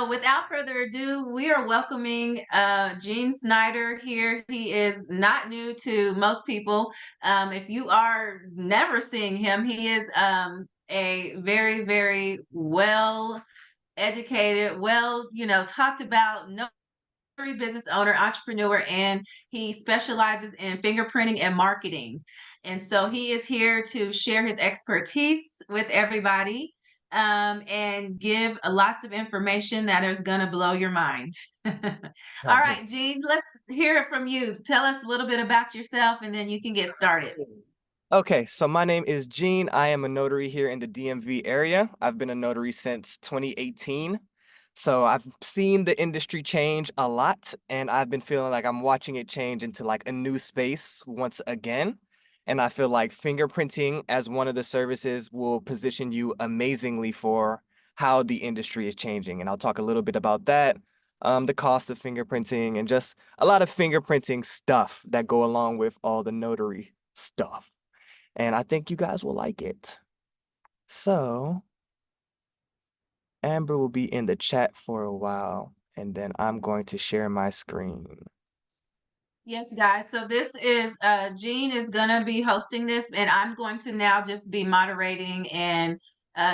So, without further ado, we are welcoming Gene Snyder here. He is not new to most people. If you are never seeing him, he is a very, very well educated, well, talked about notary business owner, entrepreneur, and he specializes in fingerprinting and marketing. And so he is here to share his expertise with everybody and give lots of information that is going to blow your mind. All right, Gene, let's hear it from you. Tell us a little bit about yourself and then you can get started. Okay, so my name is Gene. I am a notary here in the DMV area. I've been a notary since 2018. So I've seen the industry change a lot, and I've been feeling like I'm watching it change into like a new space once again. And I feel like fingerprinting as one of the services will position you amazingly for how the industry is changing. And I'll talk a little bit about that, the cost of fingerprinting, and just a lot of fingerprinting stuff that go along with all the notary stuff. And I think you guys will like it. So Amber will be in the chat for a while, and then I'm going to share my screen. Yes, guys. So this is Jean is gonna be hosting this, and I'm going to now just be moderating and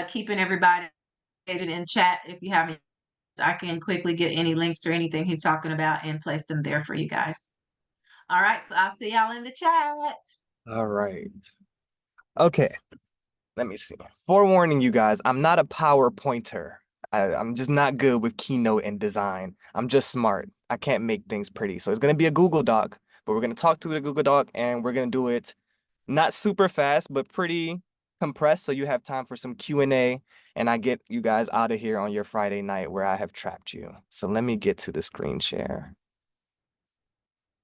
keeping everybody updated in chat. If you haven't, I can quickly get any links or anything he's talking about and place them there for you guys. All right, so I'll see y'all in the chat. All right. Okay, let me see. Forewarning you guys, I'm not a PowerPointer. I'm just not good with Keynote and design. I'm just smart. I can't make things pretty. So it's going to be a Google Doc, but we're going to talk to the Google Doc and we're going to do it not super fast, but pretty compressed so you have time for some Q&A and I get you guys out of here on your Friday night where I have trapped you. So let me get to the screen share.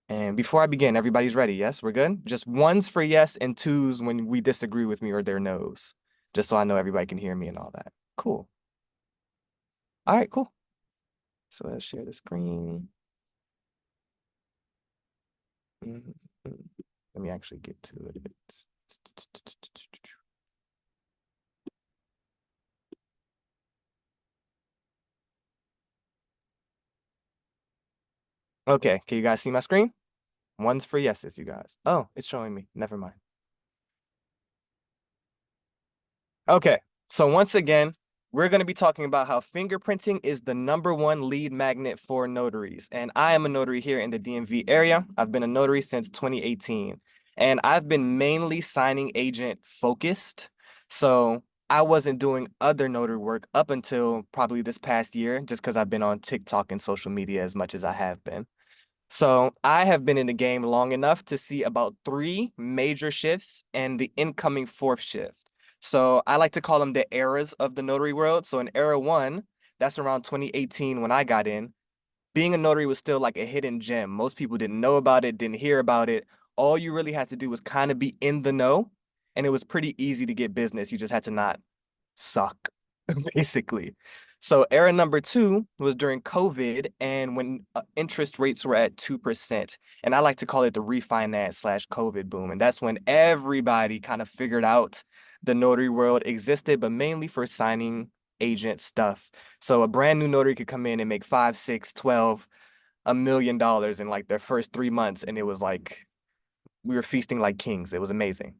And before I begin, everybody's ready, yes? We're good? Just ones for yes and twos when we disagree with me or their no's, just so I know everybody can hear me and all that. Cool. All right, cool. So let's share the screen. Let me actually get to it. Okay, can you guys see my screen? One's for yeses, you guys. Oh, it's showing me. Never mind. Okay, so once again, we're going to be talking about how fingerprinting is the #1 lead magnet for notaries. And I am a notary here in the DMV area. I've been a notary since 2018. And I've been mainly signing agent focused. So I wasn't doing other notary work up until probably this past year, just because I've been on TikTok and social media as much as I have been. So I have been in the game long enough to see about 3 major shifts and the incoming 4th shift. So I like to call them the eras of the notary world. So in era 1, that's around 2018 when I got in, being a notary was still like a hidden gem. Most people didn't know about it, didn't hear about it. All you really had to do was kind of be in the know, and it was pretty easy to get business. You just had to not suck, basically. So era number 2 was during COVID and when interest rates were at 2%. And I like to call it the refinance/COVID boom. And that's when everybody kind of figured out the notary world existed, but mainly for signing agent stuff. So a brand new notary could come in and make 5, 6, 12, $1 million in like their first 3 months. And it was like, we were feasting like kings. It was amazing.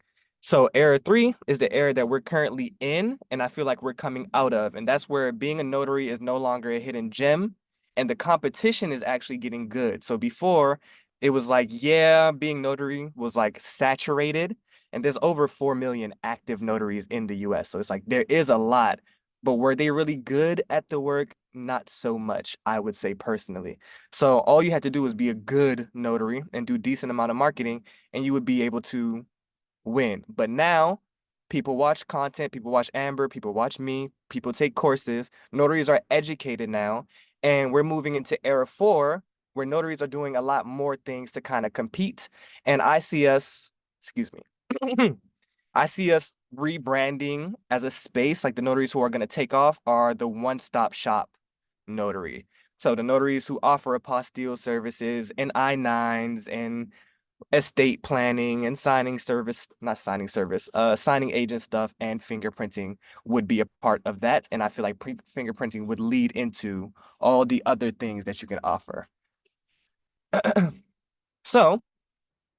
So era 3 is the era that we're currently in, and I feel like we're coming out of. And that's where being a notary is no longer a hidden gem, and the competition is actually getting good. So before, it was like, yeah, being notary was like saturated, and there's over 4 million active notaries in the US. So it's like there is a lot, but were they really good at the work? Not so much, I would say personally. So all you had to do was be a good notary and do decent amount of marketing, and you would be able to win. But now people watch content, people watch Amber, people watch me, people take courses. Notaries are educated now, and we're moving into era 4 where notaries are doing a lot more things to kind of compete. And I see us, excuse me, I see us rebranding as a space. Like the notaries who are going to take off are the one-stop shop notary. So the notaries who offer apostille services and I-9s and estate planning and signing service, not signing service, signing agent stuff and fingerprinting would be a part of that. And I feel like fingerprinting would lead into all the other things that you can offer. So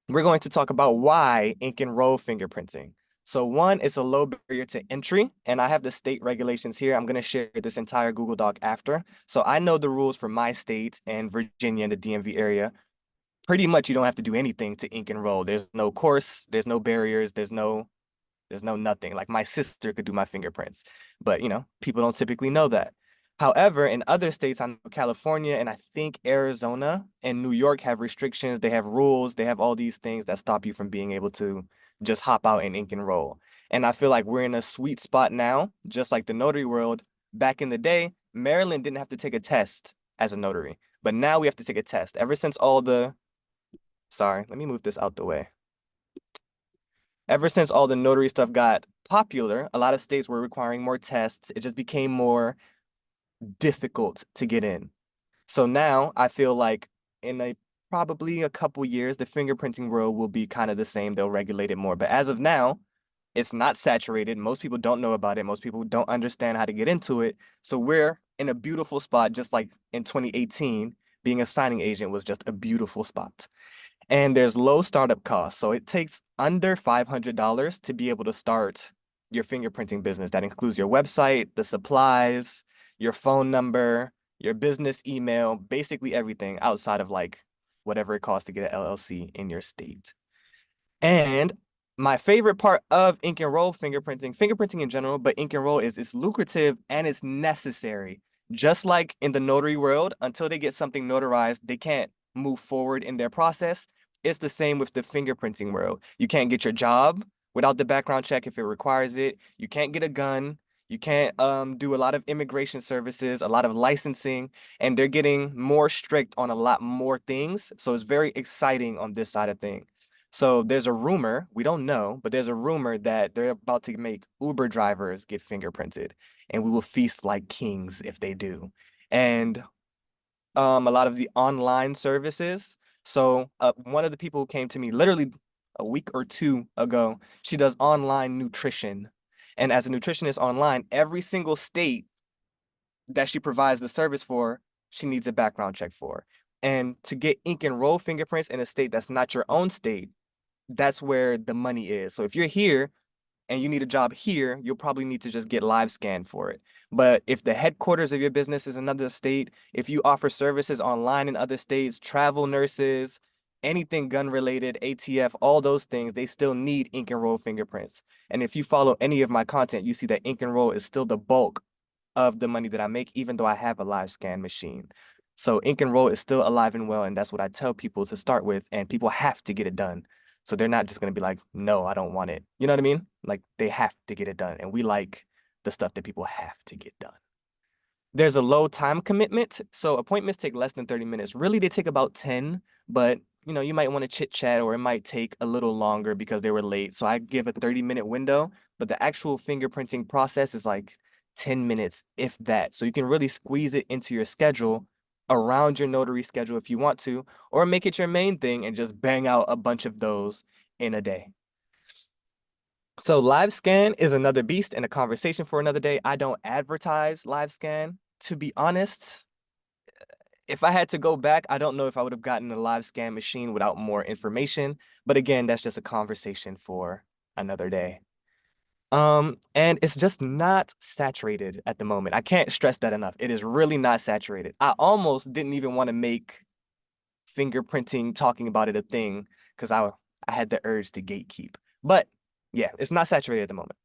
we're going to talk about why ink and roll fingerprinting. So one, it's a low barrier to entry, and I have the state regulations here. I'm going to share this entire Google Doc after. So I know the rules for my state and Virginia and the DMV area. Pretty much you don't have to do anything to ink and roll. There's no course, there's no barriers, there's no nothing. Like my sister could do my fingerprints, but people don't typically know that. However, in other states, I know California and I think Arizona and New York have restrictions. They have rules. They have all these things that stop you from being able to just hop out and ink and roll. And I feel like we're in a sweet spot now, just like the notary world. Back in the day, Maryland didn't have to take a test as a notary, but now we have to take a test. Ever since all the, sorry, let me move this out the way. Ever since all the notary stuff got popular, a lot of states were requiring more tests. It just became more difficult to get in. So now I feel like in probably a couple years, the fingerprinting world will be kind of the same. They'll regulate it more. But as of now, it's not saturated. Most people don't know about it. Most people don't understand how to get into it. So we're in a beautiful spot, just like in 2018, being a signing agent was just a beautiful spot. And there's low startup costs. So it takes under $500 to be able to start your fingerprinting business. That includes your website, the supplies, your phone number, your business email, basically everything outside of like whatever it costs to get an LLC in your state. And my favorite part of ink and roll fingerprinting in general, but ink and roll is it's lucrative and it's necessary. Just like in the notary world, until they get something notarized, they can't move forward in their process. It's the same with the fingerprinting world. You can't get your job without the background check if it requires it. You can't get a gun. You can't do a lot of immigration services, a lot of licensing, and they're getting more strict on a lot more things. So it's very exciting on this side of things. So there's a rumor, we don't know, but there's a rumor that they're about to make Uber drivers get fingerprinted, and we will feast like kings if they do. And a lot of the online services. So one of the people who came to me literally a week or two ago, she does online nutrition. And as a nutritionist online, every single state that she provides the service for, she needs a background check for. And to get ink and roll fingerprints in a state that's not your own state, that's where the money is. So if you're here and you need a job here, you'll probably need to just get live scan for it. But if the headquarters of your business is another state, if you offer services online in other states, travel nurses, anything gun related, ATF, all those things, they still need ink and roll fingerprints. And if you follow any of my content, you see that ink and roll is still the bulk of the money that I make, even though I have a live scan machine. So ink and roll is still alive and well, and that's what I tell people to start with, and people have to get it done. So they're not just gonna be like, no, I don't want it. You know what I mean? Like they have to get it done. And we like the stuff that people have to get done. There's a low time commitment. So appointments take less than 30 minutes. Really, they take about 10, but you might want to chit chat or it might take a little longer because they were late. So I give a 30-minute window, but the actual fingerprinting process is like 10 minutes, if that. So you can really squeeze it into your schedule around your notary schedule if you want to, or make it your main thing and just bang out a bunch of those in a day. So live scan is another beast and a conversation for another day. I don't advertise live scan. To be honest, if I had to go back, I don't know if I would have gotten a live scan machine without more information. But again, that's just a conversation for another day. And it's just not saturated at the moment. I can't stress that enough. It is really not saturated. I almost didn't even want to make fingerprinting, talking about it a thing, because I had the urge to gatekeep. But yeah, it's not saturated at the moment.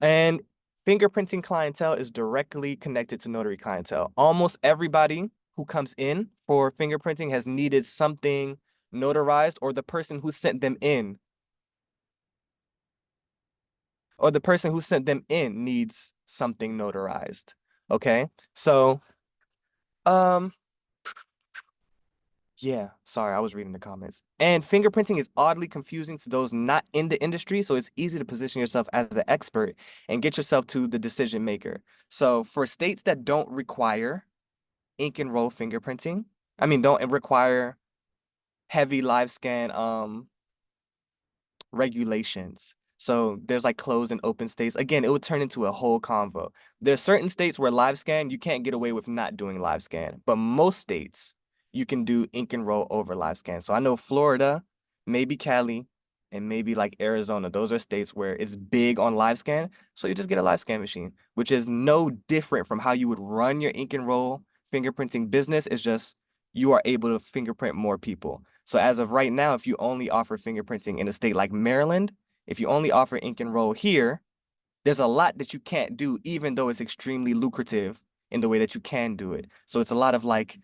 And fingerprinting clientele is directly connected to notary clientele. Almost everybody who comes in for fingerprinting has needed something notarized, or the person who sent them in needs something notarized. Okay? So, um, yeah, sorry, I was reading the comments. And fingerprinting is oddly confusing to those not in the industry, so it's easy to position yourself as the expert and get yourself to the decision maker. So for states that don't require ink and roll fingerprinting, don't require heavy live scan regulations. So there's like closed and open states. Again, it would turn into a whole convo. There's certain states where live scan, you can't get away with not doing live scan, but most states you can do ink and roll over live scan. So I know Florida, maybe Cali, and maybe like Arizona. Those are states where it's big on live scan. So you just get a live scan machine, which is no different from how you would run your ink and roll fingerprinting business. It's just you are able to fingerprint more people. So as of right now, if you only offer fingerprinting in a state like Maryland, if you only offer ink and roll here, there's a lot that you can't do, even though it's extremely lucrative in the way that you can do it. So it's a lot of like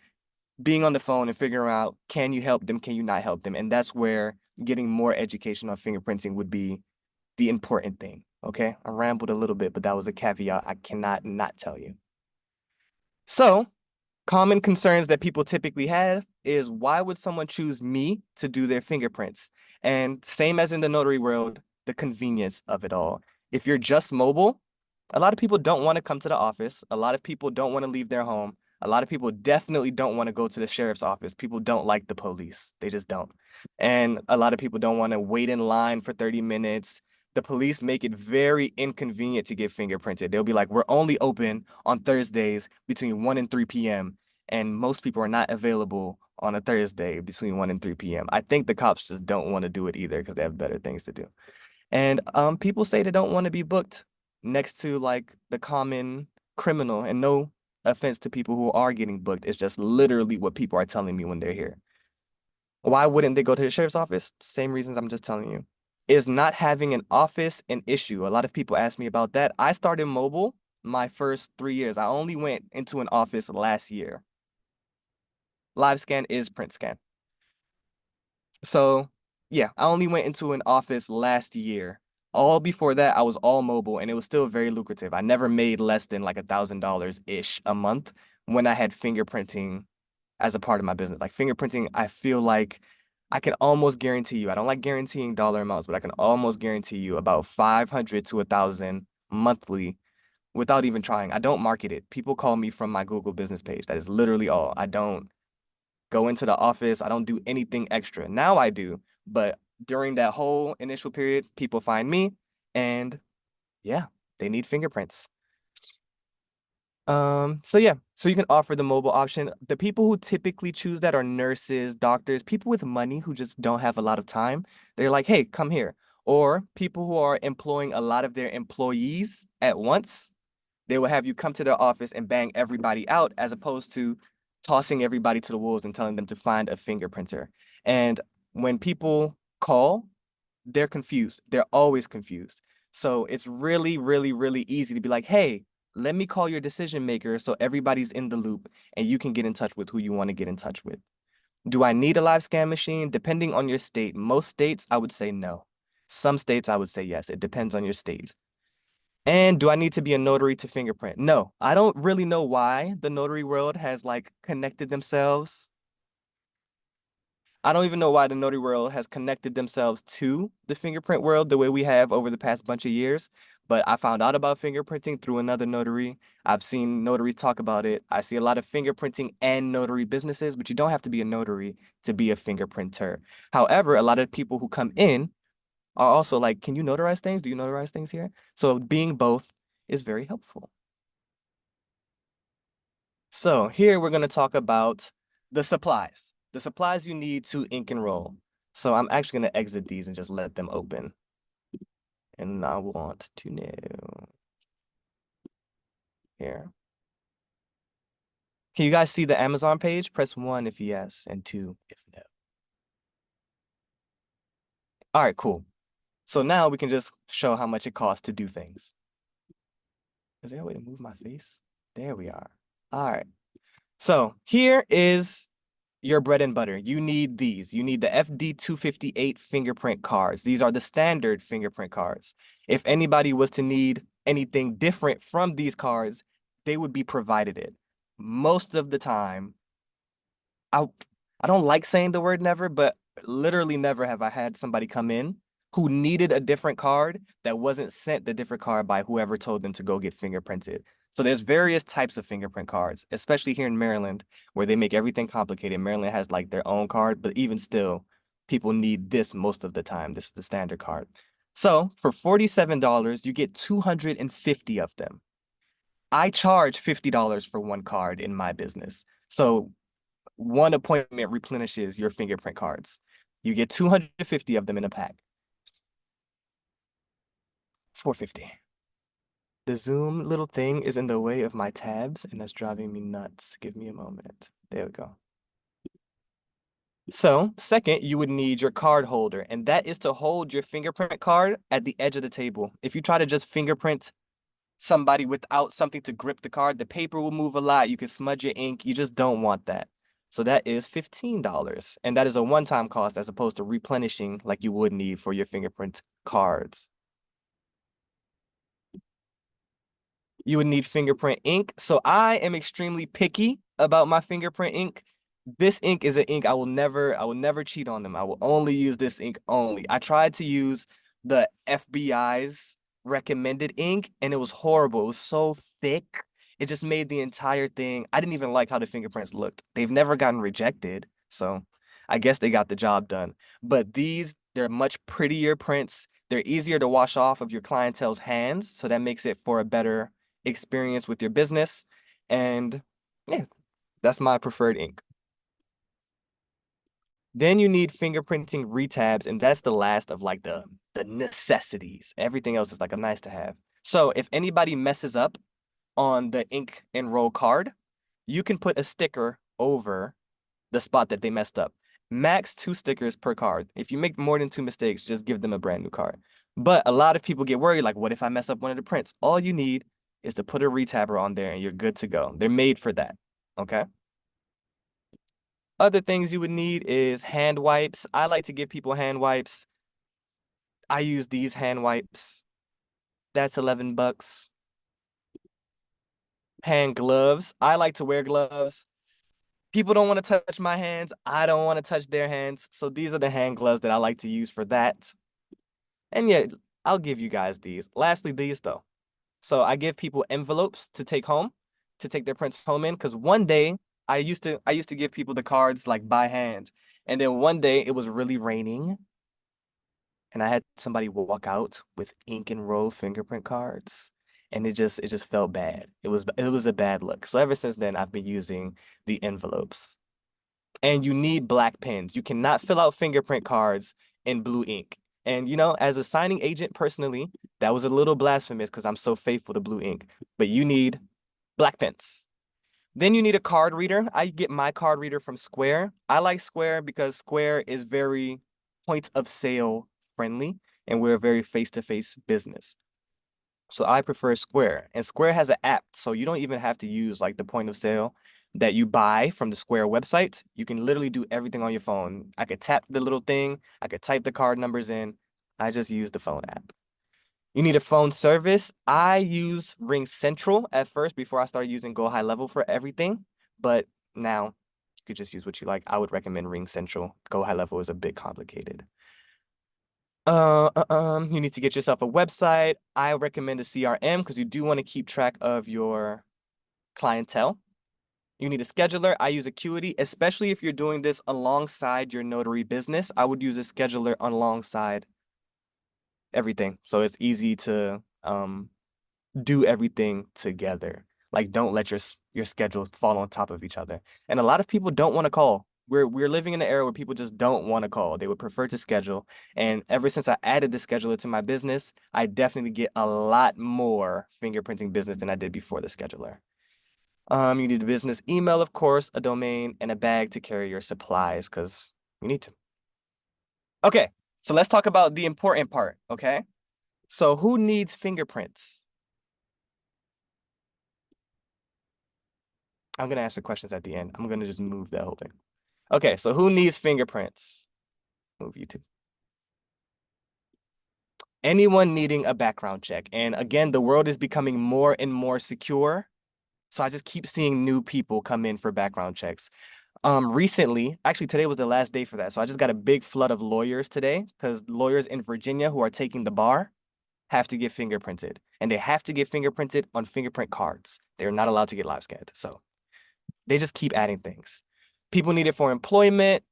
being on the phone and figuring out, can you help them? Can you not help them? And that's where getting more education on fingerprinting would be the important thing. Okay. I rambled a little bit, but that was a caveat I cannot not tell you. So common concerns that people typically have is, why would someone choose me to do their fingerprints? And same as in the notary world, the convenience of it all. If you're just mobile, a lot of people don't want to come to the office. A lot of people don't want to leave their home. A lot of people definitely don't want to go to the sheriff's office. People don't like the police. They just don't. And a lot of people don't want to wait in line for 30 minutes. The police make it very inconvenient to get fingerprinted. They'll be like, we're only open on Thursdays between 1 and 3 p.m. And most people are not available on a Thursday between 1 and 3 p.m. I think the cops just don't want to do it either because they have better things to do. And people say they don't want to be booked next to like the common criminal. And no offense to people who are getting booked. It's just literally what people are telling me when they're here. Why wouldn't they go to the sheriff's office? Same reasons I'm just telling you. Is not having an office an issue? A lot of people ask me about that. I started mobile my first 3 years. I only went into an office last year. Live scan is print scan. So yeah, I only went into an office last year. All before that, I was all mobile and it was still very lucrative. I never made less than like $1,000-ish a month when I had fingerprinting as a part of my business. Like fingerprinting, I feel like I can almost guarantee you, I don't like guaranteeing dollar amounts, but I can almost guarantee you about 500 to 1,000 monthly without even trying. I don't market it. People call me from my Google business page. That is literally all. I don't go into the office. I don't do anything extra. Now I do, but during that whole initial period, people find me and yeah, they need fingerprints. So yeah, so you can offer the mobile option. The people who typically choose that are nurses, doctors, people with money who just don't have a lot of time. They're like, hey, come here. Or people who are employing a lot of their employees at once. They will have you come to their office and bang everybody out, as opposed to tossing everybody to the wolves and telling them to find a fingerprinter. And when people call, they're confused. They're always confused. So it's really, really, really easy to be like, hey, let me call your decision maker so everybody's in the loop and you can get in touch with who you want to get in touch with. Do I need a live scan machine? Depending on your state. Most states, I would say no. Some states, I would say yes. It depends on your state. And do I need to be a notary to fingerprint? No, I don't really know why the notary world has like connected themselves. I don't even know why the notary world has connected themselves to the fingerprint world the way we have over the past bunch of years. But I found out about fingerprinting through another notary. I've seen notaries talk about it. I see a lot of fingerprinting and notary businesses, but you don't have to be a notary to be a fingerprinter. However, a lot of people who come in are also like, can you notarize things? Do you notarize things here? So being both is very helpful. So here we're going to talk about the supplies you need to ink and roll. So I'm actually going to exit these and just let them open. And I want to know here. Can you guys see the Amazon page? Press 1 if yes, and 2 if no. All right, cool. So now we can just show how much it costs to do things. Is there a way to move my face? There we are. All right. So here is your bread and butter. You need these. You need the FD258 fingerprint cards. These are the standard fingerprint cards. If anybody was to need anything different from these cards, they would be provided it. Most of the time, I don't like saying the word never, but literally never have I had somebody come in who needed a different card that wasn't sent the different card by whoever told them to go get fingerprinted. So there's various types of fingerprint cards, especially here in Maryland, where they make everything complicated. Maryland has like their own card, but even still, people need this most of the time. This is the standard card. So for $47, you get 250 of them. I charge $50 for one card in my business. So one appointment replenishes your fingerprint cards. You get 250 of them in a pack. 450. The Zoom little thing is in the way of my tabs, and that's driving me nuts. Give me a moment. There we go. So, second, you would need your card holder, and that is to hold your fingerprint card at the edge of the table. If you try to just fingerprint somebody without something to grip the card, the paper will move a lot. You can smudge your ink. You just don't want that. So that is $15, and that is a one-time cost as opposed to replenishing like you would need for your fingerprint cards. You would need fingerprint ink. So I am extremely picky about my fingerprint ink. This ink is an ink I will never cheat on them. I will only use this ink only. I tried to use the FBI's recommended ink and it was horrible. It was so thick. It just made the entire thing. I didn't even like how the fingerprints looked. They've never gotten rejected, so I guess they got the job done. But these, they're much prettier prints. They're easier to wash off of your clientele's hands, so that makes it for a better experience with your business. And yeah, that's my preferred ink. Then you need fingerprinting retabs, and that's the last of like the necessities. Everything else is like a nice to have. So if anybody messes up on the ink and roll card, you can put a sticker over the spot that they messed up. Max 2 stickers per card. If you make more than 2 mistakes, just give them a brand new card. But a lot of people get worried, like, what if I mess up one of the prints? All you need is to put a retabber on there and you're good to go. They're made for that, okay? Other things you would need is hand wipes. I like to give people hand wipes. I use these hand wipes. That's $11. Hand gloves. I like to wear gloves. People don't want to touch my hands. I don't want to touch their hands. So these are the hand gloves that I like to use for that. And yeah, I'll give you guys these. Lastly, these though. So I give people envelopes to take home, to take their prints home in. Because one day I used to give people the cards like by hand. And then one day it was really raining. And I had somebody walk out with ink and roll fingerprint cards. And it just felt bad. It was a bad look. So ever since then, I've been using the envelopes. And you need black pens. You cannot fill out fingerprint cards in blue ink. And as a signing agent personally, that was a little blasphemous because I'm so faithful to blue ink. But you need black pens. Then you need a card reader. I get my card reader from Square. I like Square because Square is very point of sale friendly, and we're a very face-to-face business. So I prefer Square. And Square has an app, so you don't even have to use like the point of sale that you buy from the Square website. You can literally do everything on your phone. I could tap the little thing, I could type the card numbers in. I just use the phone app. You need a phone service. I use Ring Central at first before I started using Go High Level for everything. But now you could just use what you like. I would recommend Ring Central. Go High Level is a bit complicated. You need to get yourself a website. I recommend a CRM because you do want to keep track of your clientele. You need a scheduler. I use Acuity, especially if you're doing this alongside your notary business. I would use a scheduler alongside everything. So it's easy to do everything together. Like don't let your schedules fall on top of each other. And a lot of people don't want to call. We're living in an era where people just don't want to call. They would prefer to schedule. And ever since I added the scheduler to my business, I definitely get a lot more fingerprinting business than I did before the scheduler. You need a business email, of course, a domain, and a bag to carry your supplies because you need to. Okay, so let's talk about the important part, okay? So who needs fingerprints? I'm gonna answer questions at the end. I'm gonna just move that whole thing. Okay, so who needs fingerprints? Move you to. Anyone needing a background check. And again, the world is becoming more and more secure. So I just keep seeing new people come in for background checks. Recently, actually today was the last day for that. So I just got a big flood of lawyers today because lawyers in Virginia who are taking the bar have to get fingerprinted, and they have to get fingerprinted on fingerprint cards. They're not allowed to get live scanned. So they just keep adding things. People need it for employment.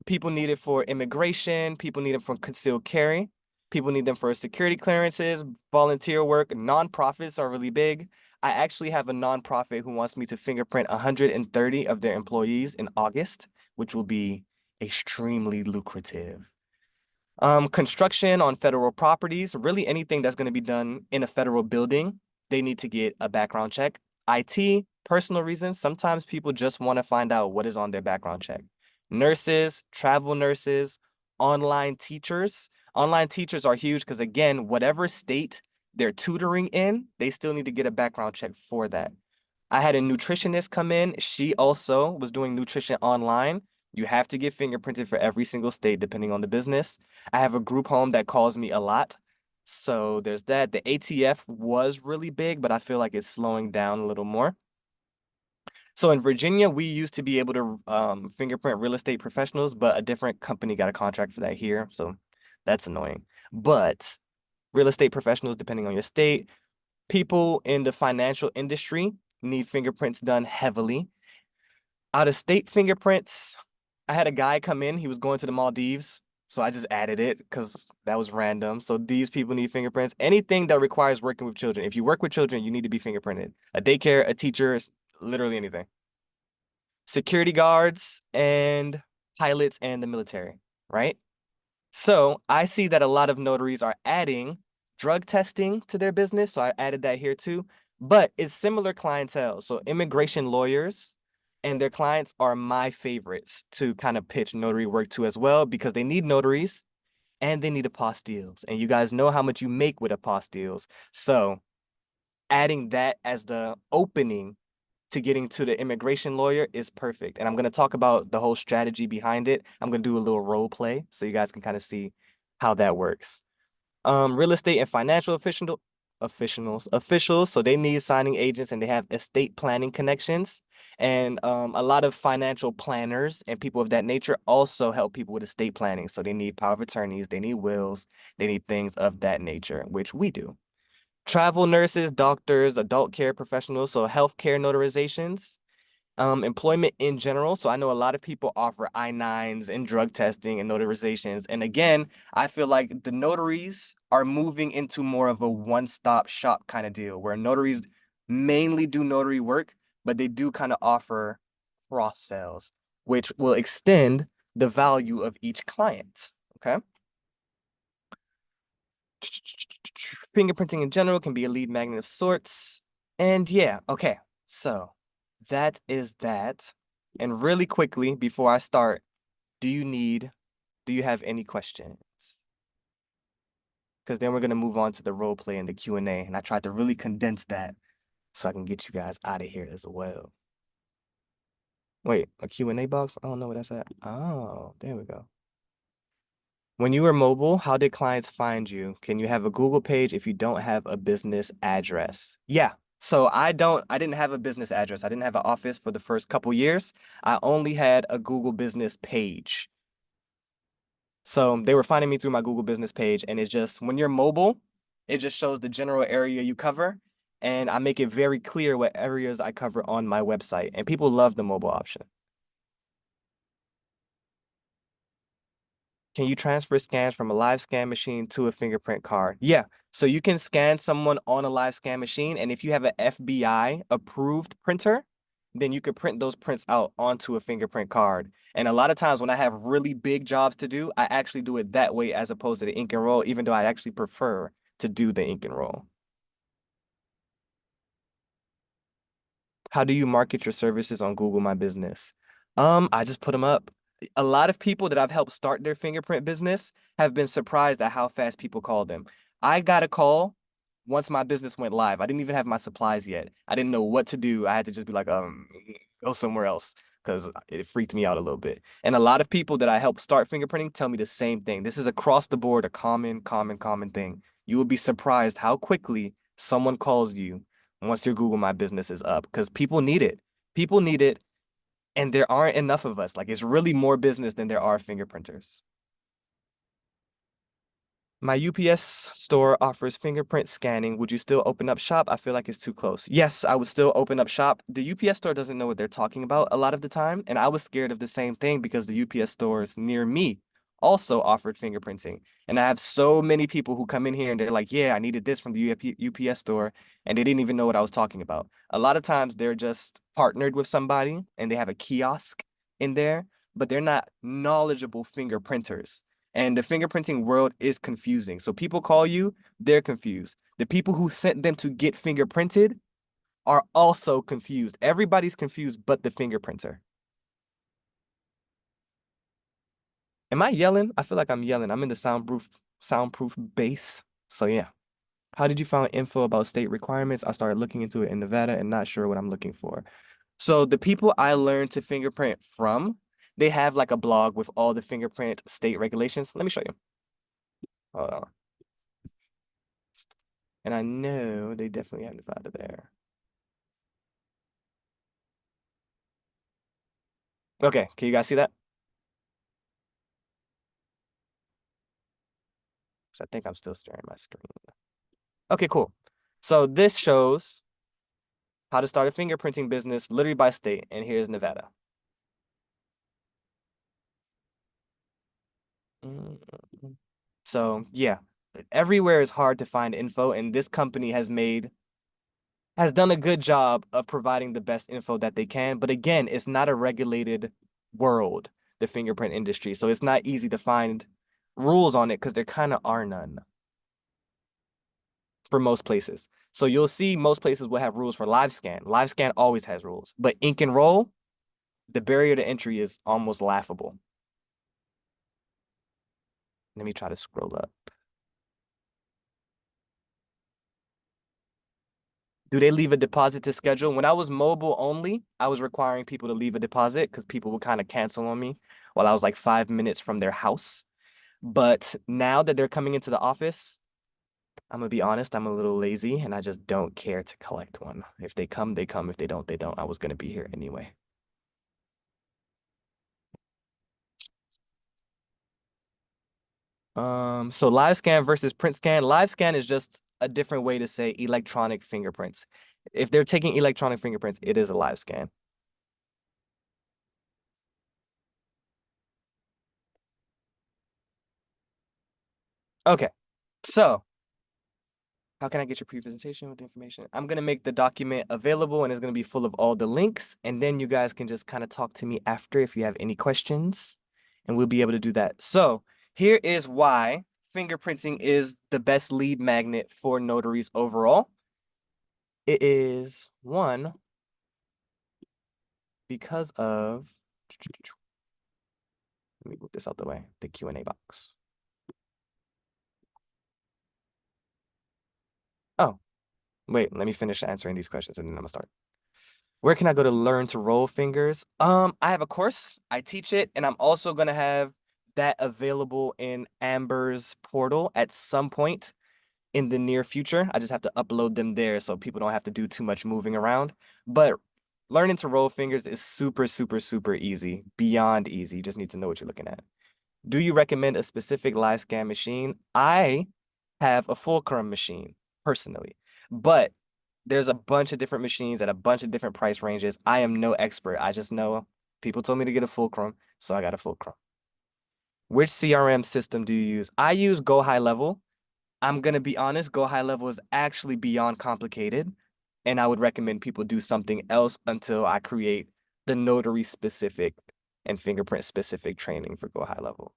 People need it for immigration. People need it for concealed carry. People need them for security clearances, volunteer work. Nonprofits are really big. I actually have a nonprofit who wants me to fingerprint 130 of their employees in August, which will be extremely lucrative. Construction on federal properties, really anything that's going to be done in a federal building, they need to get a background check. IT, personal reasons, sometimes people just want to find out what is on their background check. Nurses, travel nurses, online teachers. Online teachers are huge because, again, whatever state they're tutoring in, they still need to get a background check for that. I had a nutritionist come in. She also was doing nutrition online. You have to get fingerprinted for every single state, depending on the business. I have a group home that calls me a lot. So there's that. The ATF was really big, but I feel like it's slowing down a little more. So in Virginia, we used to be able to fingerprint real estate professionals, but a different company got a contract for that here. So that's annoying. But real estate professionals, depending on your state, people in the financial industry need fingerprints done heavily. Out of state fingerprints, I had a guy come in. He was going to the Maldives. So I just added it because that was random. So these people need fingerprints. Anything that requires working with children. If you work with children, you need to be fingerprinted. A daycare, a teacher, literally anything. Security guards and pilots and the military, right? So I see that a lot of notaries are adding drug testing to their business. So I added that here too. But it's similar clientele. So immigration lawyers and their clients are my favorites to kind of pitch notary work to as well, because they need notaries and they need apostilles. And you guys know how much you make with apostilles. So adding that as the opening to getting to the immigration lawyer is perfect. And I'm going to talk about the whole strategy behind it. I'm going to do a little role play so you guys can kind of see how that works. Real estate and financial officials. So they need signing agents and they have estate planning connections. And a lot of financial planners and people of that nature also help people with estate planning. So they need power of attorneys, they need wills, they need things of that nature, which we do. Travel nurses, doctors, adult care professionals, so healthcare notarizations, employment in general. So I know a lot of people offer I-9s and drug testing and notarizations. And again, I feel like the notaries are moving into more of a one-stop shop kind of deal where notaries mainly do notary work, but they do kind of offer cross sales, which will extend the value of each client. Okay. Fingerprinting in general can be a lead magnet of sorts. And yeah, okay. So that is that. And really quickly, before I start, do you have any questions? Because then we're going to move on to the role play and the Q&A. And I tried to really condense that so I can get you guys out of here as well. Wait, a Q&A box? I don't know what that's at. Oh, there we go. When you were mobile, how did clients find you? Can you have a Google page if you don't have a business address? Yeah. So I didn't have a business address. I didn't have an office for the first couple years. I only had a Google business page. So they were finding me through my Google business page, and it's just when you're mobile, it just shows the general area you cover, and I make it very clear what areas I cover on my website, and people love the mobile option. Can you transfer scans from a live scan machine to a fingerprint card? Yeah. So you can scan someone on a live scan machine, and if you have an FBI approved printer, then you could print those prints out onto a fingerprint card. And a lot of times when I have really big jobs to do, I actually do it that way as opposed to the ink and roll, even though I actually prefer to do the ink and roll. How do you market your services on Google My Business? I just put them up. A lot of people that I've helped start their fingerprint business have been surprised at how fast people call them. I got a call once my business went live. I didn't even have my supplies yet. I didn't know what to do. I had to just be like, go somewhere else because it freaked me out a little bit. And a lot of people that I helped start fingerprinting tell me the same thing. This is across the board, a common thing. You will be surprised how quickly someone calls you once your Google My Business is up, because people need it. People need it, and there aren't enough of us. Like, it's really more business than there are fingerprinters. My UPS store offers fingerprint scanning. Would you still open up shop? I feel like it's too close. Yes, I would still open up shop. The UPS store doesn't know what they're talking about a lot of the time, and I was scared of the same thing because the UPS stores near me also offered fingerprinting. And I have so many people who come in here and they're like, yeah, I needed this from the UPS store, and they didn't even know what I was talking about. A lot of times they're just partnered with somebody and they have a kiosk in there, but they're not knowledgeable fingerprinters. And the fingerprinting world is confusing. So people call you, they're confused. The people who sent them to get fingerprinted are also confused. Everybody's confused but the fingerprinter. Am I yelling? I feel like I'm yelling. I'm in the soundproof base. So yeah. How did you find info about state requirements? I started looking into it in Nevada and not sure what I'm looking for. So the people I learned to fingerprint from, they have like a blog with all the fingerprint state regulations. Let me show you. Hold on. And I know they definitely have Nevada there. Okay, can you guys see that? So I think I'm still staring at my screen. Okay, cool. So this shows how to start a fingerprinting business literally by state, and here's Nevada. So yeah, everywhere is hard to find info, and this company has done a good job of providing the best info that they can. But again, it's not a regulated world, the fingerprint industry. So it's not easy to find rules on it because there kind of are none for most places. So you'll see most places will have rules for live scan. Live scan always has rules, but ink and roll, the barrier to entry is almost laughable. Let me try to scroll up. Do they leave a deposit to schedule? When I was mobile only, I was requiring people to leave a deposit because people would kind of cancel on me while I was like 5 minutes from their house. But now that they're coming into the office, I'm gonna be honest, I'm a little lazy and I just don't care to collect one. If they come, they come. If they don't, they don't. I was gonna be here anyway. So live scan versus print scan. Live scan is just a different way to say electronic fingerprints. If they're taking electronic fingerprints, it is a live scan. Okay, so how can I get your pre-presentation with the information? I'm gonna make the document available and it's gonna be full of all the links, and then you guys can just kind of talk to me after if you have any questions, and we'll be able to do that. So here is why fingerprinting is the best lead magnet for notaries overall. It is one, because of, let me move this out the way, the Q&A box. Oh, wait, let me finish answering these questions and then I'm gonna start. Where can I go to learn to roll fingers? I have a course, I teach it, and I'm also gonna have that available in Amber's portal at some point in the near future. I just have to upload them there so people don't have to do too much moving around. But learning to roll fingers is super, super, super easy, beyond easy. You just need to know what you're looking at. Do you recommend a specific live scan machine? I have a Fulcrum machine personally, but there's a bunch of different machines at a bunch of different price ranges. I am no expert. I just know people told me to get a Fulcrum, so I got a Fulcrum. Which CRM system do you use? I use Go High Level. I'm gonna be honest, Go High Level is actually beyond complicated, and I would recommend people do something else until I create the notary specific and fingerprint specific training for Go High Level.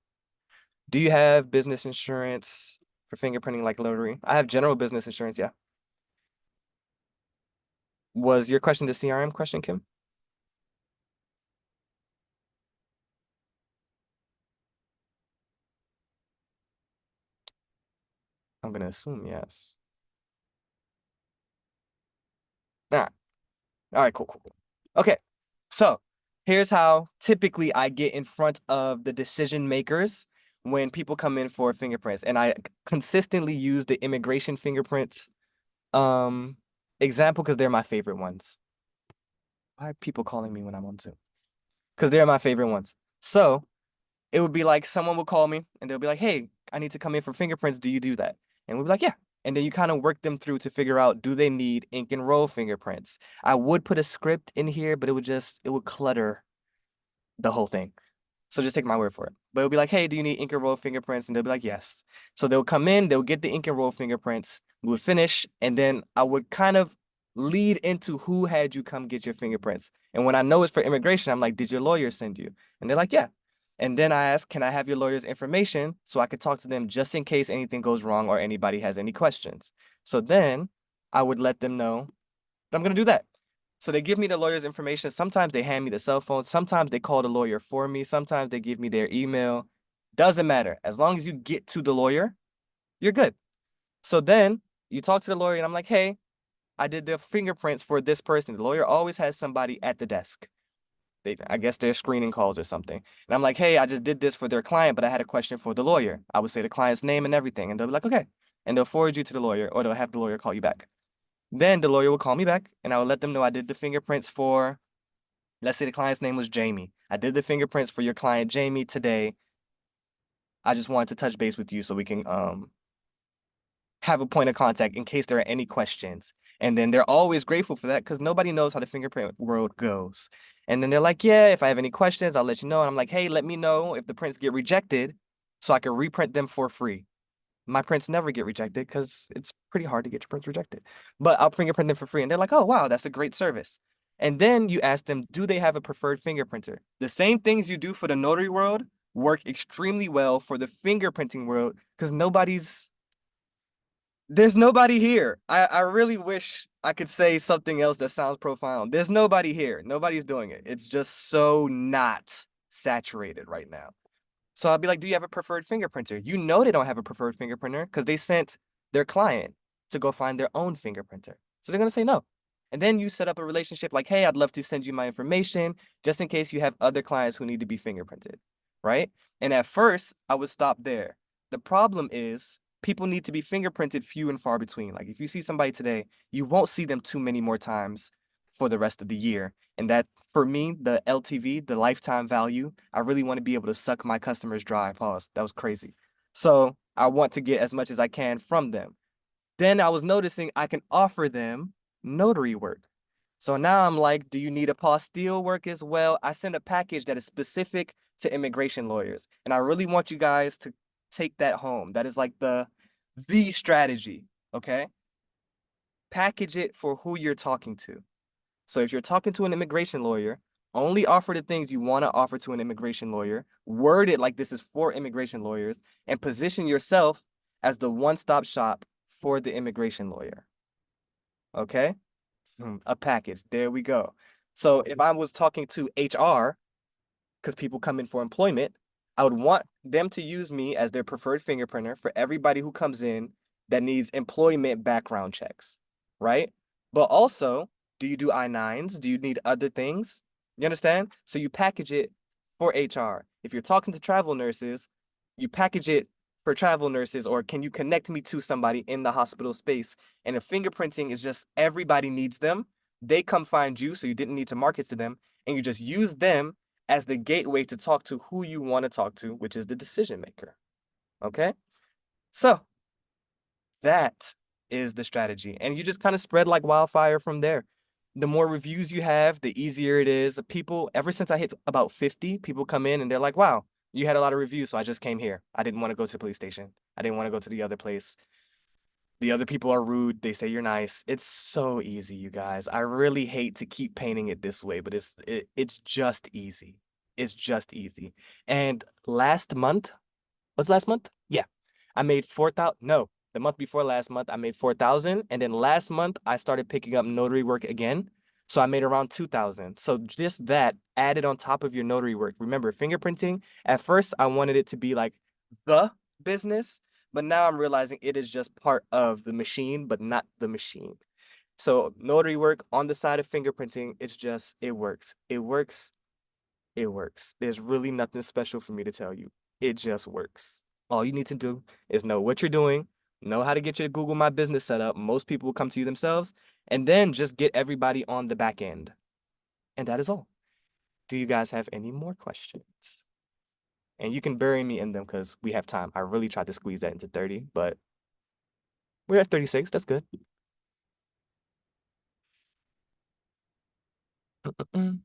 Do you have business insurance for fingerprinting like notary? I have general business insurance, yeah. Was your question the CRM question, Kim? I'm gonna assume yes. Ah, all right, cool. Okay, so here's how typically I get in front of the decision makers when people come in for fingerprints, and I consistently use the immigration fingerprint example because they're my favorite ones. Why are people calling me when I'm on Zoom? Because they're my favorite ones. So it would be like someone will call me and they'll be like, hey, I need to come in for fingerprints. Do you do that? And we'll be like, yeah. And then you kind of work them through to figure out, do they need ink and roll fingerprints? I would put a script in here, but it would clutter the whole thing. So just take my word for it. But it'll be like, hey, do you need ink and roll fingerprints? And they'll be like, yes. So they'll come in, they'll get the ink and roll fingerprints. We would finish, and then I would kind of lead into who had you come get your fingerprints. And when I know it's for immigration, I'm like, did your lawyer send you? And they're like, yeah. And then I ask, can I have your lawyer's information so I could talk to them just in case anything goes wrong or anybody has any questions. So then I would let them know that I'm going to do that. So they give me the lawyer's information. Sometimes they hand me the cell phone. Sometimes they call the lawyer for me. Sometimes they give me their email. Doesn't matter. As long as you get to the lawyer, you're good. So then you talk to the lawyer and I'm like, hey, I did the fingerprints for this person. The lawyer always has somebody at the desk. I guess they're screening calls or something. And I'm like, hey, I just did this for their client, but I had a question for the lawyer. I would say the client's name and everything. And they'll be like, okay. And they'll forward you to the lawyer or they'll have the lawyer call you back. Then the lawyer will call me back and I will let them know I did the fingerprints for, let's say the client's name was Jamie. I did the fingerprints for your client, Jamie, today. I just wanted to touch base with you so we can have a point of contact in case there are any questions. And then they're always grateful for that because nobody knows how the fingerprint world goes. And then they're like, yeah, if I have any questions, I'll let you know. And I'm like, hey, let me know if the prints get rejected so I can reprint them for free. My prints never get rejected because it's pretty hard to get your prints rejected. But I'll fingerprint them for free. And they're like, oh, wow, that's a great service. And then you ask them, do they have a preferred fingerprinter? The same things you do for the notary world work extremely well for the fingerprinting world because there's nobody here. I really wish I could say something else that sounds profound. There's nobody here. Nobody's doing it. It's just so not saturated right now. So I'll be like, do you have a preferred fingerprinter? You know they don't have a preferred fingerprinter because they sent their client to go find their own fingerprinter. So they're going to say no. And then you set up a relationship like, hey, I'd love to send you my information just in case you have other clients who need to be fingerprinted, right? And at first, I would stop there. The problem is people need to be fingerprinted few and far between. Like if you see somebody today, you won't see them too many more times for the rest of the year. And that, for me, the LTV, the lifetime value, I really want to be able to suck my customers dry. Pause. That was crazy. So I want to get as much as I can from them. Then I was noticing I can offer them notary work. So now I'm like, do you need apostille work as well? I send a package that is specific to immigration lawyers. And I really want you guys to take that home. That is like the strategy, okay? Package it for who you're talking to. So if you're talking to an immigration lawyer, only offer the things you want to offer to an immigration lawyer, word it like this is for immigration lawyers, and position yourself as the one-stop shop for the immigration lawyer. Okay? A package. There we go. So if I was talking to HR, because people come in for employment, I would want them to use me as their preferred fingerprinter for everybody who comes in that needs employment background checks, right? But also, do you do I-9s? Do you need other things? You understand? So you package it for HR. If you're talking to travel nurses, you package it for travel nurses, or can you connect me to somebody in the hospital space? And if fingerprinting is just everybody needs them, they come find you, so you didn't need to market to them, and you just use them as the gateway to talk to who you want to talk to, which is the decision maker. Okay? So that is the strategy. And you just kind of spread like wildfire from there. The more reviews you have, the easier it is. People, ever since I hit about 50, people come in and they're like, wow, you had a lot of reviews, so I just came here. I didn't want to go to the police station. I didn't want to go to the other place. The other people are rude. They say you're nice. It's so easy, you guys. I really hate to keep painting it this way, but it's just easy. It's just easy. And last month, was last month? Yeah. I made 4,000. No, the month before last month, I made 4,000. And then last month, I started picking up notary work again. So I made around 2,000. So just that added on top of your notary work. Remember, fingerprinting, at first, I wanted it to be like the business, but now I'm realizing it is just part of the machine, but not the machine. So notary work on the side of fingerprinting, it works. It works. It works. There's really nothing special for me to tell you. It just works. All you need to do is know what you're doing, know how to get your Google My Business set up. Most people will come to you themselves, and then just get everybody on the back end. And that is all. Do you guys have any more questions? And you can bury me in them because we have time. I really tried to squeeze that into 30, but we're at 36. That's good. Mm-mm.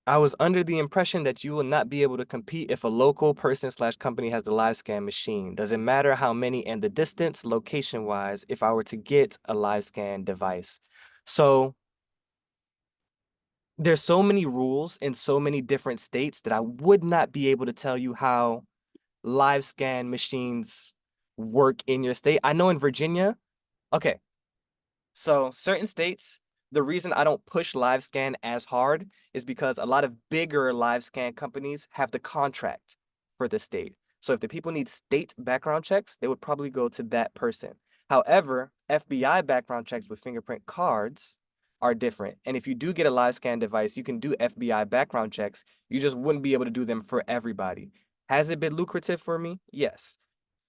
I was under the impression that you will not be able to compete if a local person slash company has the live scan machine. Does it matter how many and the distance, location wise, if I were to get a live scan device? So there's so many rules in so many different states that I would not be able to tell you how live scan machines work in your state. I know in Virginia, okay, so certain states, the reason I don't push live scan as hard is because a lot of bigger live scan companies have the contract for the state. So if the people need state background checks, they would probably go to that person. However, FBI background checks with fingerprint cards are different. And if you do get a live scan device, you can do FBI background checks. You just wouldn't be able to do them for everybody. Has it been lucrative for me? Yes.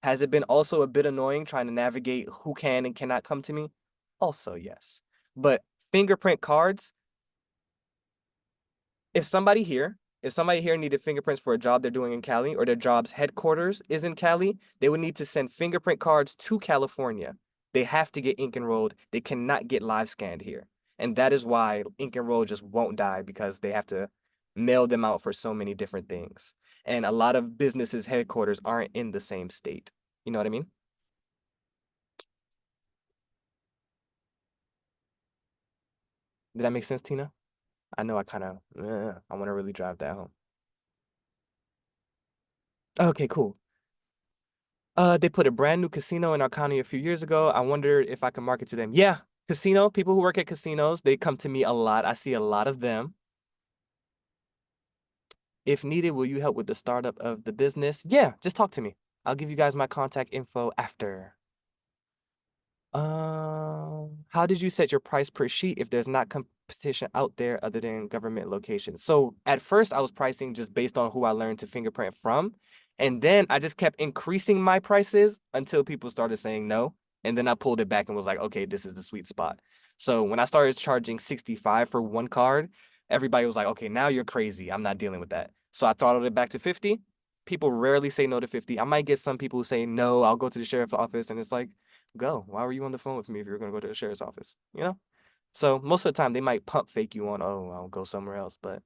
Has it been also a bit annoying trying to navigate who can and cannot come to me? Also, yes. But fingerprint cards, if somebody here needed fingerprints for a job they're doing in Cali or their job's headquarters is in Cali, they would need to send fingerprint cards to California. They have to get ink enrolled. They cannot get live scanned here. And that is why ink and roll just won't die because they have to mail them out for so many different things. And a lot of businesses' headquarters aren't in the same state. You know what I mean? Did that make sense, Tina? I know I kind of, I want to really drive that home. Okay, cool. They put a brand new casino in our county a few years ago. I wondered if I could market to them. Yeah, casino, people who work at casinos, they come to me a lot. I see a lot of them. If needed, will you help with the startup of the business? Yeah, just talk to me. I'll give you guys my contact info after. How did you set your price per sheet if there's not competition out there other than government locations? So at first I was pricing just based on who I learned to fingerprint from. And then I just kept increasing my prices until people started saying no. And then I pulled it back and was like, okay, this is the sweet spot. So when I started charging 65 for one card, everybody was like, okay, now you're crazy. I'm not dealing with that. So I throttled it back to 50. People rarely say no to 50. I might get some people who say no, I'll go to the sheriff's office. And it's like, go. Why were you on the phone with me if you were going to go to the sheriff's office? You know? So most of the time they might pump fake you on, oh, I'll go somewhere else, but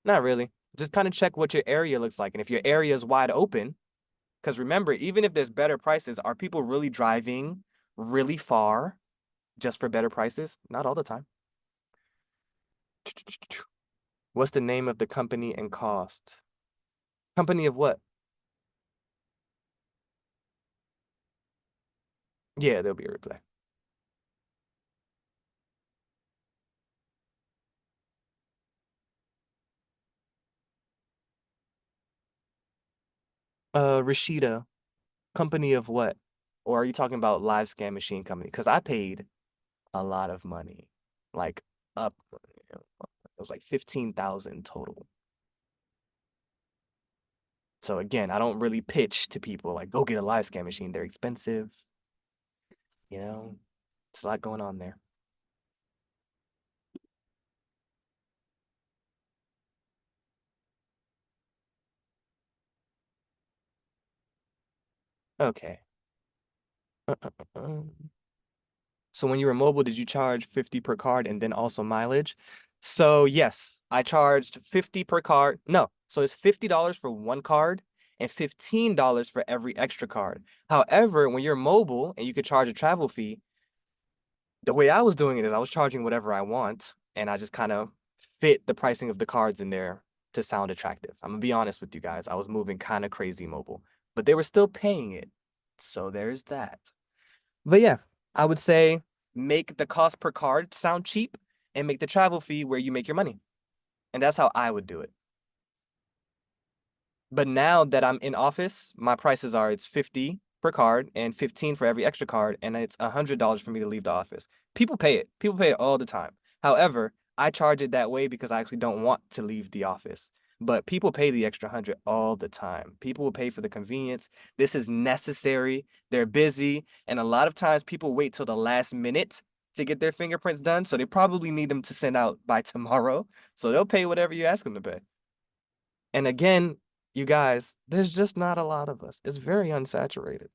not really. Just kind of check what your area looks like. And if your area is wide open, because remember, even if there's better prices, are people really driving really far just for better prices? Not all the time. What's the name of the company and cost? Company of what? Yeah, there'll be a replay. Rashida, company of what? Or are you talking about live scan machine company? Because I paid a lot of money, like up, it was like 15,000 total. So again, I don't really pitch to people like go get a live scan machine. They're expensive, you know. There's a lot going on there. Okay. So when you were mobile, did you charge 50 per card and then also mileage? So yes, I charged 50 per card. No, so it's $50 for one card and $15 for every extra card. However, when you're mobile and you could charge a travel fee, the way I was doing it is I was charging whatever I want, and I just kind of fit the pricing of the cards in there to sound attractive. I'm gonna be honest with you guys. I was moving kind of crazy mobile, but they were still paying it. So there's that. But yeah, I would say make the cost per card sound cheap and make the travel fee where you make your money. And that's how I would do it. But now that I'm in office, my prices are it's 50 per card and 15 for every extra card, and it's $100 for me to leave the office. People pay it. People pay it all the time. However, I charge it that way because I actually don't want to leave the office. But people pay the extra 100 all the time. People will pay for the convenience. This is necessary. They're busy, and a lot of times people wait till the last minute to get their fingerprints done. So they probably need them to send out by tomorrow. So they'll pay whatever you ask them to pay. And again, you guys, there's just not a lot of us. It's very unsaturated.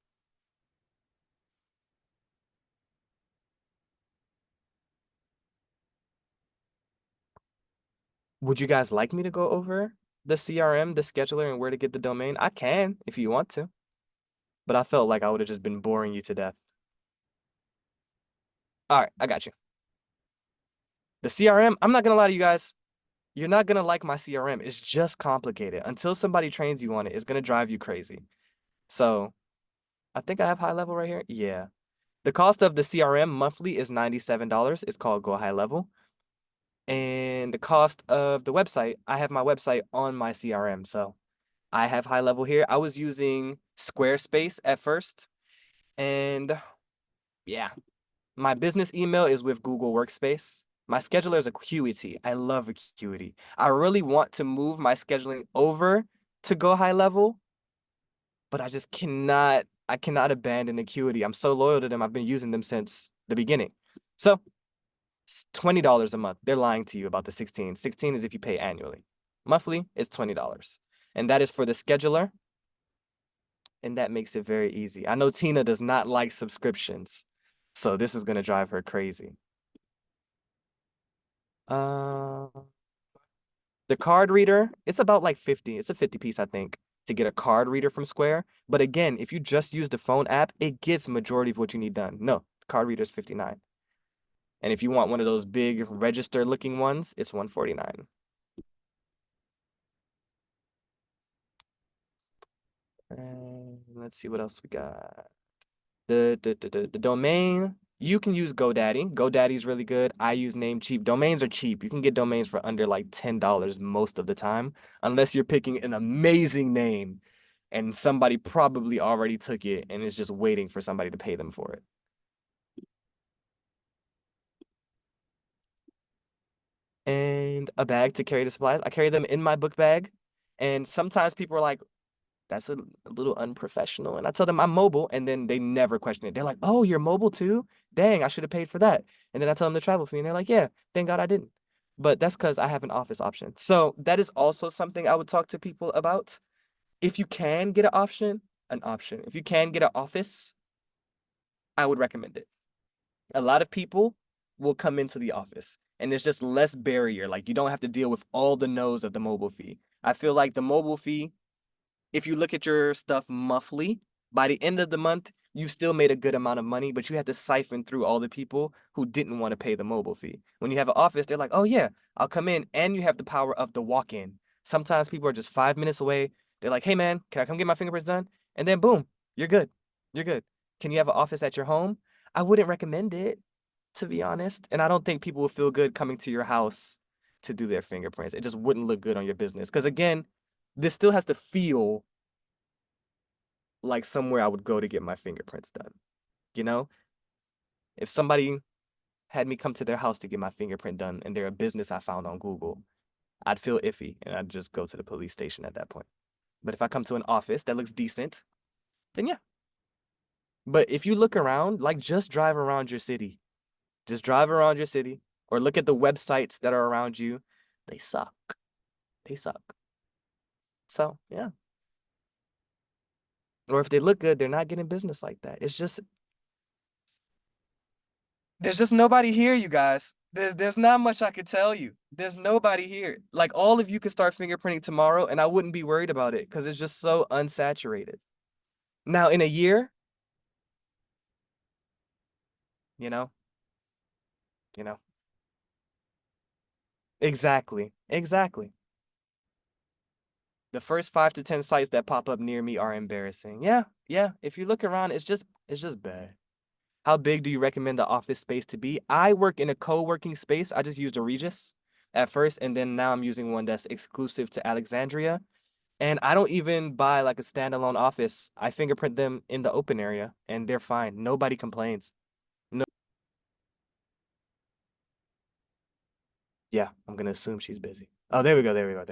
Would you guys like me to go over the CRM, the scheduler, and where to get the domain? I can if you want to, but I felt like I would have just been boring you to death. All right, I got you. The CRM, I'm not gonna lie to you guys. You're not gonna like my CRM. It's just complicated. Until somebody trains you on it, it's gonna drive you crazy. So I think I have high level right here. Yeah. The cost of the CRM monthly is $97. It's called Go High Level. And the cost of the website, I have my website on my CRM. So I have high level here. I was using Squarespace at first. And yeah, my business email is with Google Workspace. My scheduler is Acuity. I love Acuity. I really want to move my scheduling over to Go High Level, but I cannot abandon Acuity. I'm so loyal to them. I've been using them since the beginning. So it's $20 a month. They're lying to you about the 16. 16 is if you pay annually. Monthly is $20. And that is for the scheduler. And that makes it very easy. I know Tina does not like subscriptions. So this is gonna drive her crazy. Uh, the card reader, it's about like 50. It's a 50 piece, I think, to get a card reader from Square. But again, if you just use the phone app, it gets majority of what you need done. No, card reader is 59. And if you want one of those big register looking ones, it's 149. And let's see what else we got. The domain, you can use GoDaddy. GoDaddy's really good. I use Namecheap. Domains are cheap. You can get domains for under like $10 most of the time, unless you're picking an amazing name and somebody probably already took it and is just waiting for somebody to pay them for it. And a bag to carry the supplies. I carry them in my book bag. And sometimes people are like, that's a little unprofessional. And I tell them I'm mobile, and then they never question it. They're like, oh, you're mobile too? Dang, I should have paid for that. And then I tell them the travel fee, and they're like, yeah, thank God I didn't. But that's because I have an office option. So that is also something I would talk to people about. If you can get an option. If you can get an office, I would recommend it. A lot of people will come into the office, and there's just less barrier. Like you don't have to deal with all the no's of the mobile fee. I feel like the mobile fee, if you look at your stuff monthly, by the end of the month, you still made a good amount of money, but you had to siphon through all the people who didn't want to pay the mobile fee. When you have an office, they're like, oh, yeah, I'll come in. And you have the power of the walk in. Sometimes people are just 5 minutes away. They're like, hey, man, can I come get my fingerprints done? And then, boom, you're good. You're good. Can you have an office at your home? I wouldn't recommend it, to be honest. And I don't think people will feel good coming to your house to do their fingerprints. It just wouldn't look good on your business. Because again, this still has to feel like somewhere I would go to get my fingerprints done. You know, if somebody had me come to their house to get my fingerprint done and they're a business I found on Google, I'd feel iffy and I'd just go to the police station at that point. But if I come to an office that looks decent, then yeah. But if you look around, like just drive around your city. Just drive around your city or look at the websites that are around you. They suck. They suck. So, yeah. Or if they look good, they're not getting business like that. It's just there's just nobody here, you guys. There's not much I could tell you. There's nobody here. Like all of you could start fingerprinting tomorrow, and I wouldn't be worried about it because it's just so unsaturated. Now, in a year, you know, you know, exactly. The first 5 to 10 sites that pop up near me are embarrassing. Yeah. If you look around, it's just bad. How big do you recommend the office space to be? I work in a co-working space. I just used a Regis at first, and then now I'm using one that's exclusive to Alexandria. And I don't even buy like a standalone office. I fingerprint them in the open area and they're fine. Nobody complains. No. Yeah, I'm gonna assume she's busy. Oh, there we go. There we go.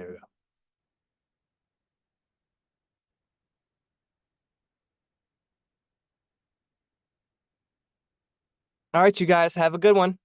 All right, you guys have a good one.